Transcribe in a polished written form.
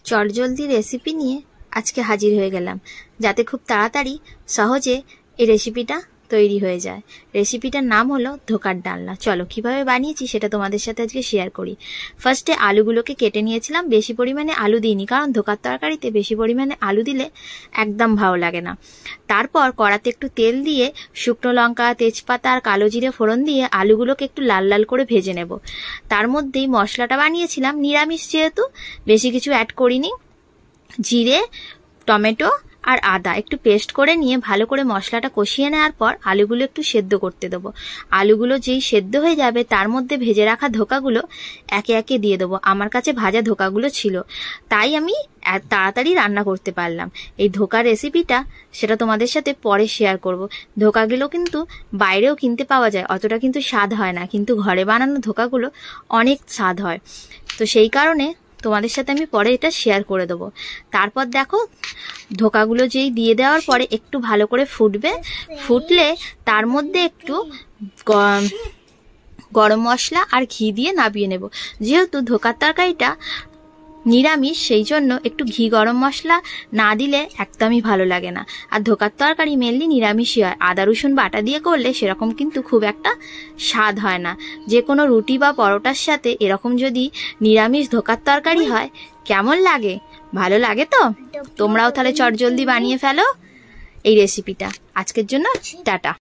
চটজলদি রেসিপি নিয়ে আজকে হাজির হয়ে গেলাম, যাতে খুব তাড়াতাড়ি সহজে এই রেসিপিটা তৈরি হয়ে যায়। রেসিপিটার নাম হলো ধোকার ডালনা। চলো কিভাবে বানিয়েছি সেটা তোমাদের সাথে আজকে শেয়ার করি। ফার্স্টে আলুগুলোকে কেটে নিয়েছিলাম। বেশি পরিমাণে আলু দিইনি, কারণ ধোকার তরকারিতে বেশি পরিমাণে আলু দিলে একদম ভালো লাগে না। তারপর কড়াতে একটু তেল দিয়ে শুকনো লঙ্কা, তেজপাতা আর কালো জিরে ফোড়ন দিয়ে আলুগুলোকে একটু লাল লাল করে ভেজে নেব। তার মধ্যেই মশলাটা বানিয়েছিলাম, নিরামিষ যেহেতু বেশি কিছু অ্যাড করিনি। জিরে, টমেটো আর আদা একটু পেস্ট করে নিয়ে ভালো করে মশলাটা কষিয়ে নেওয়ার পর আলুগুলো একটু সেদ্ধ করতে দেবো। আলুগুলো যেই সেদ্ধ হয়ে যাবে তার মধ্যে ভেজে রাখা ধোকাগুলো একে একে দিয়ে দেবো। আমার কাছে ভাজা ধোকাগুলো ছিল, তাই আমি তাড়াতাড়ি রান্না করতে পারলাম। এই ধোকার রেসিপিটা সেটা তোমাদের সাথে পরে শেয়ার করব। ধোকাগুলো কিন্তু বাইরেও কিনতে পাওয়া যায়, অতটা কিন্তু স্বাদ হয় না, কিন্তু ঘরে বানানো ধোকাগুলো অনেক স্বাদ হয়। তো সেই কারণে তোমাদের সাথে আমি পরে এটা শেয়ার করে দেবো। তারপর দেখো ধোকাগুলো যেই দিয়ে দেওয়ার পরে একটু ভালো করে ফুটবে। ফুটলে তার মধ্যে একটু গরম মশলা আর ঘি দিয়ে নামিয়ে নেব। যেহেতু ধোকার তরকারিটা নিরামিষ, সেই জন্য একটু ঘি গরম মশলা না দিলে একদমই ভালো লাগে না। আর ধোকার তরকারি মেনলি নিরামিষই হয়, আদা রসুন বাটা দিয়ে করলে সেরকম কিন্তু খুব একটা স্বাদ হয় না। যে কোনো রুটি বা পরোটার সাথে এরকম যদি নিরামিষ ধোকার তরকারি হয় কেমন লাগে? ভালো লাগে তো? তোমরাও তাহলে চটজলদি বানিয়ে ফেলো এই রেসিপিটা। আজকের জন্য টাটা।